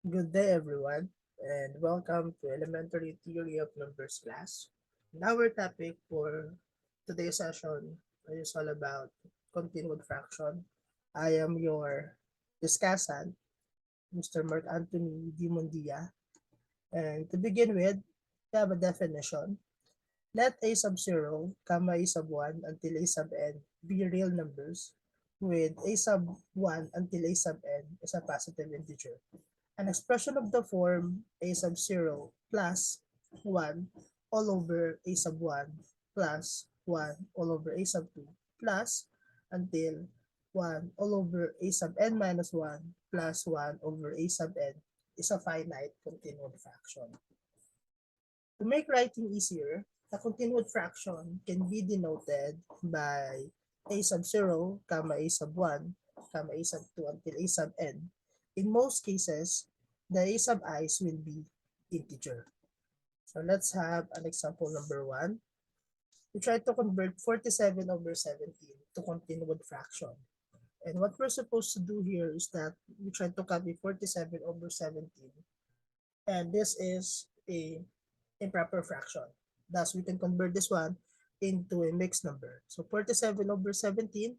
Good day, everyone, and welcome to Elementary Theory of Numbers class. And our topic for today's session is all about continued fraction. I am your discussant, Mr. Mark Anthony D. Mondia. And to begin with, we have a definition. Let a sub 0, comma a sub 1 until a sub n be real numbers with a sub 1 until a sub n is a positive integer. An expression of the form a sub 0 plus 1 all over a sub 1 plus 1 all over a sub 2 plus until 1 all over a sub n minus 1 plus 1 over a sub n is a finite continued fraction. To make writing easier, a continued fraction can be denoted by a sub 0, comma a sub 1, comma a sub 2 until a sub n. In most cases, the a sub i's will be integer. So let's have an example number 1. We try to convert 47 over 17 to continued fraction. And what we're supposed to do here is that we try to copy 47 over 17. And this is a improper fraction. Thus, we can convert this one into a mixed number. So 47 over 17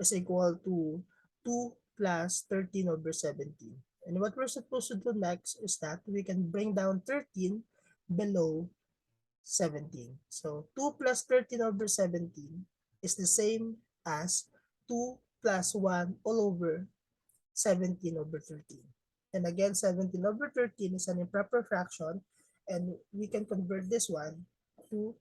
is equal to 2 plus 13 over 17. And what we're supposed to do next is that we can bring down 13 below 17. So 2 plus 13 over 17 is the same as 2 plus 1 all over 17 over 13. And again, 17 over 13 is an improper fraction, and we can convert this one to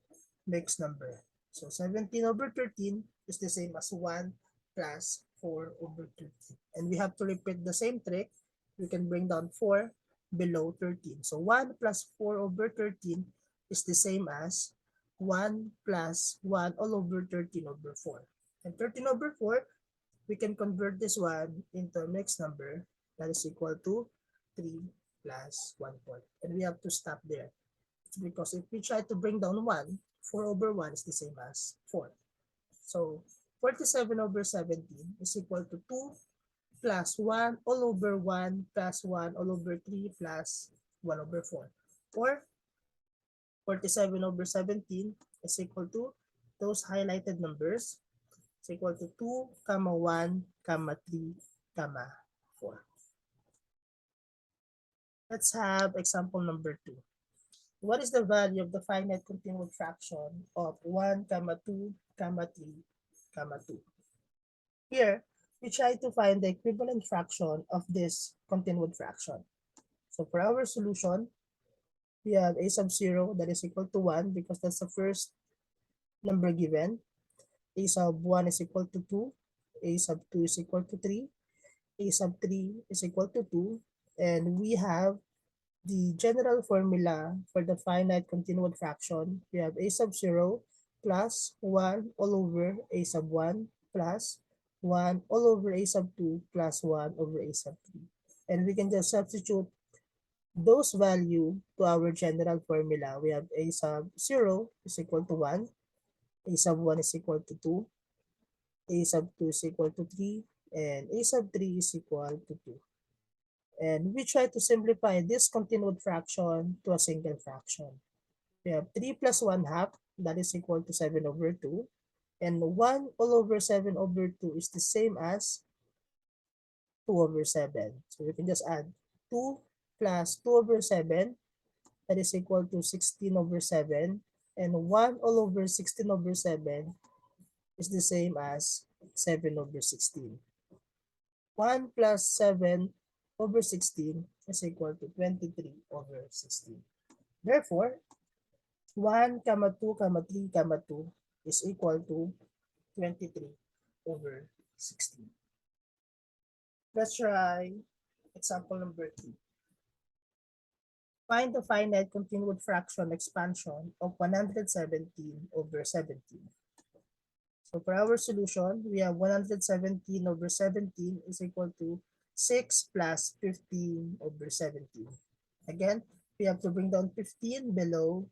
mixed number. So 17 over 13 is the same as 1 plus 4 over 13. And we have to repeat the same trick. We can bring down 4 below 13. So 1 plus 4 over 13 is the same as 1 plus 1 all over 13 over 4. And 13 over 4, we can convert this one into a mixed number that is equal to 3 plus 1/4. And we have to stop there. It's because if we try to bring down 1, 4 over 1 is the same as 4. So 47 over 17 is equal to 2 plus 1 all over 1 plus 1 all over 3 plus 1 over 4. Or 47 over 17 is equal to those highlighted numbers is equal to 2, 1, 3, 4. Let's have example number 2. What is the value of the finite continued fraction of 1, 2, 3, 2? Here, we try to find the equivalent fraction of this continued fraction. So for our solution, we have a sub 0 that is equal to 1 because that's the first number given. A sub 1 is equal to 2. A sub 2 is equal to 3. A sub 3 is equal to 2. And we have the general formula for the finite continued fraction. We have a sub 0 plus 1 all over a sub 1 plus 1 all over a sub 2 plus 1 over a sub 3. And we can just substitute those value to our general formula. We have a sub 0 is equal to 1, a sub 1 is equal to 2, a sub 2 is equal to 3, and a sub 3 is equal to 2. And we try to simplify this continued fraction to a single fraction. We have 3 plus 1 half, that is equal to 7 over 2. And 1 all over 7 over 2 is the same as 2 over 7. So we can just add 2 plus 2 over 7, that is equal to 16 over 7. And 1 all over 16 over 7 is the same as 7 over 16. 1 plus 7 over 16 is equal to 23 over 16. Therefore, 1, 2, 3, 2 is equal to 23 over 16. Let's try example number 3. Find the finite continued fraction expansion of 117 over 17. So for our solution, we have 117 over 17 is equal to 6 plus 15 over 17. Again, we have to bring down 15 below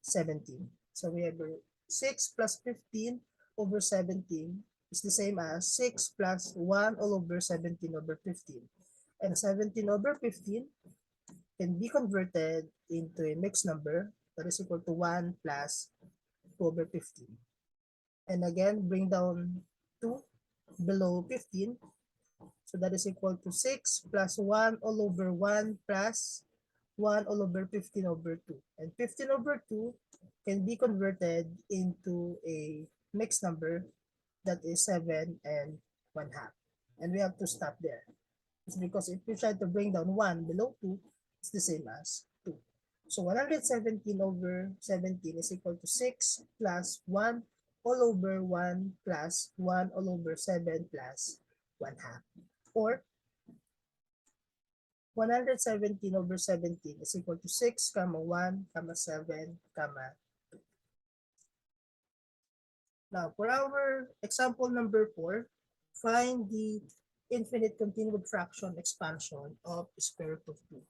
17. So we have 6 plus 15 over 17 is the same as 6 plus 1 all over 17 over 15. And 17 over 15 can be converted into a mixed number that is equal to 1 plus 2 over 15. And again, bring down 2 below 15. So that is equal to 6 plus 1 all over 1 plus 1 all over 15 over 2. And 15 over 2 can be converted into a mixed number that is 7 and 1 half. And we have to stop there. It's because if we try to bring down 1 below 2, it's the same as 2. So 117 over 17 is equal to 6 plus 1 all over 1 plus 1 all over 7 plus 1 half. Or 117 over 17 is equal to 6, 1, 7, 2. Now, for our example number 4, find the infinite continued fraction expansion of square root of 2.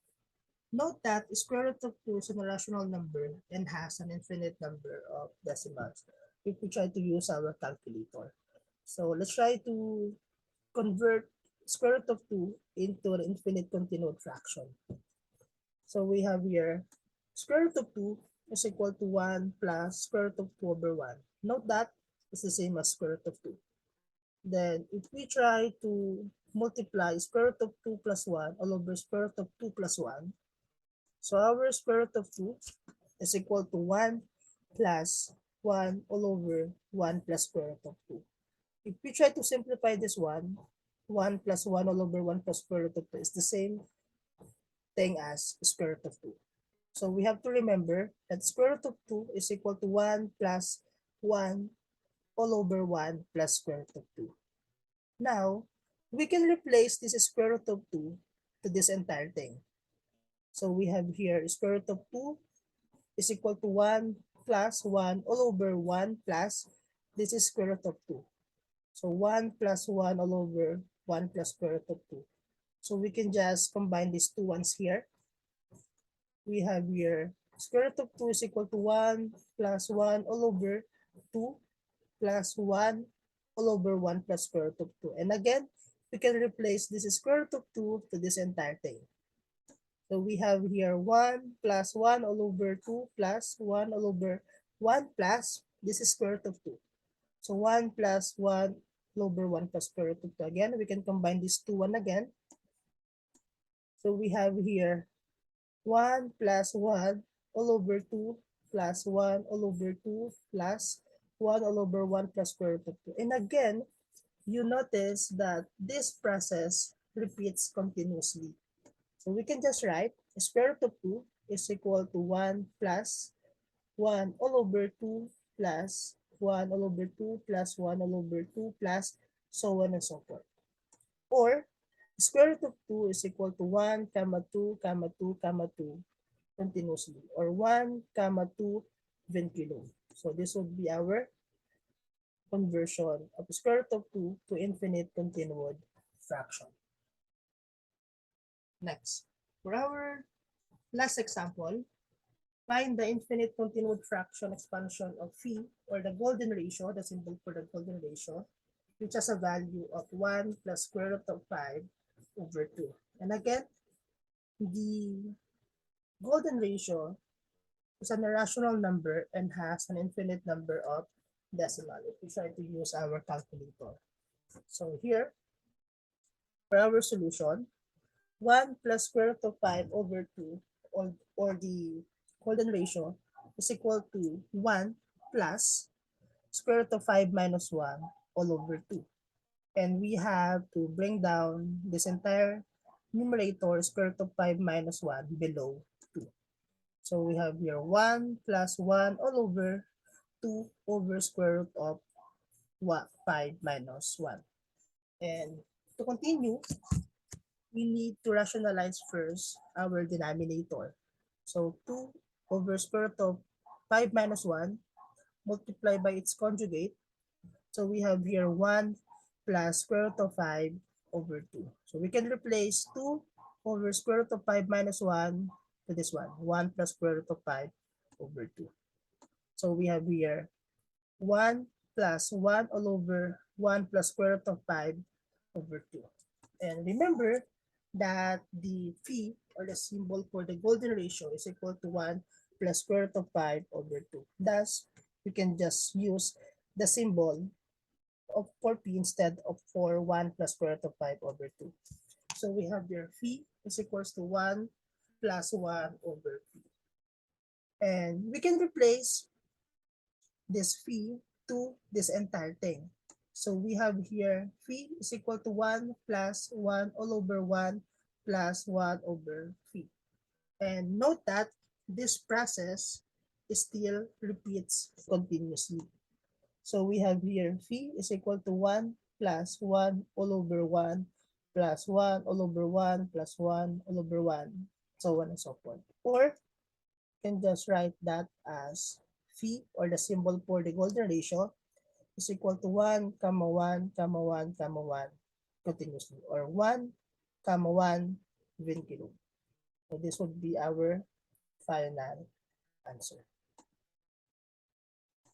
Note that square root of 2 is an irrational number and has an infinite number of decimals if we try to use our calculator. So let's try to convert square root of 2 into an infinite continued fraction. So we have here square root of 2 is equal to 1 plus square root of 2 over 1. Note that it's the same as square root of 2. Then if we try to multiply square root of 2 plus 1 all over square root of 2 plus 1, so our square root of 2 is equal to 1 plus 1 all over 1 plus square root of 2. If we try to simplify this 1 plus 1 all over 1 plus square root of 2 is the same thing as square root of 2. So we have to remember that square root of 2 is equal to 1 plus 1 all over 1 plus square root of 2. Now, we can replace this square root of 2 to this entire thing. So we have here square root of 2 is equal to 1 plus 1 all over 1 plus, this is square root of 2. So 1 plus 1 all over 1 plus square root of 2. So we can just combine these two ones here. We have here square root of 2 is equal to 1 plus 1 all over 2 plus 1 all over 1 plus square root of 2. And again, we can replace this square root of 2 to this entire thing. So we have here 1 plus 1 all over 2 plus 1 all over 1 plus, this is square root of 2. So 1 plus 1 all over 1 plus square root of 2. Again, we can combine these two one again. So we have here 1 plus 1 all over 2 plus 1 all over 2 plus 1 all over 1 plus square root of 2. And again, you notice that this process repeats continuously. So we can just write square root of 2 is equal to 1 plus 1 all over 2 plus 1 all over 2 plus 1 all over 2 plus so on and so forth. Or square root of 2 is equal to 1, 2, 2, 2 continuously, or 1, 2 vinculo. So this would be our conversion of square root of 2 to infinite continued fraction. Next, for our last example, find the infinite continued fraction expansion of phi, or the golden ratio, the symbol for the golden ratio, which has a value of 1 plus square root of 5 over 2. And again, the golden ratio is an irrational number and has an infinite number of decimal if we try to use our calculator. So here, for our solution, 1 plus square root of 5 over 2, or the golden ratio, is equal to 1 plus square root of 5 minus 1 all over 2. And we have to bring down this entire numerator, square root of 5 minus 1, below 2. So we have here 1 plus 1 all over 2 over square root of 5 minus 1. And to continue, we need to rationalize first our denominator. So 2 over square root of 5 minus 1 multiplied by its conjugate. So we have here 1 plus square root of 5 over 2. So we can replace 2 over square root of 5 minus 1 to this one, 1 plus square root of 5 over 2. So we have here 1 plus 1 all over 1 plus square root of 5 over 2. And remember that the phi or the symbol for the golden ratio is equal to 1 plus square root of 5 over 2. Thus, we can just use the symbol of for p instead of for 1 plus square root of 5 over 2. So we have here phi is equals to 1 plus 1 over p. And we can replace this phi to this entire thing. So we have here phi is equal to 1 plus 1 all over 1 plus 1 over phi. And note that this process still repeats continuously. So we have here phi is equal to 1 plus 1 all over 1 plus 1 all over 1 plus 1 all over 1, so on and so forth. Or can just write that as phi or the symbol for the golden ratio is equal to 1, 1, 1, 1 continuously, or 1, 1 20 loop. So this would be our final answer.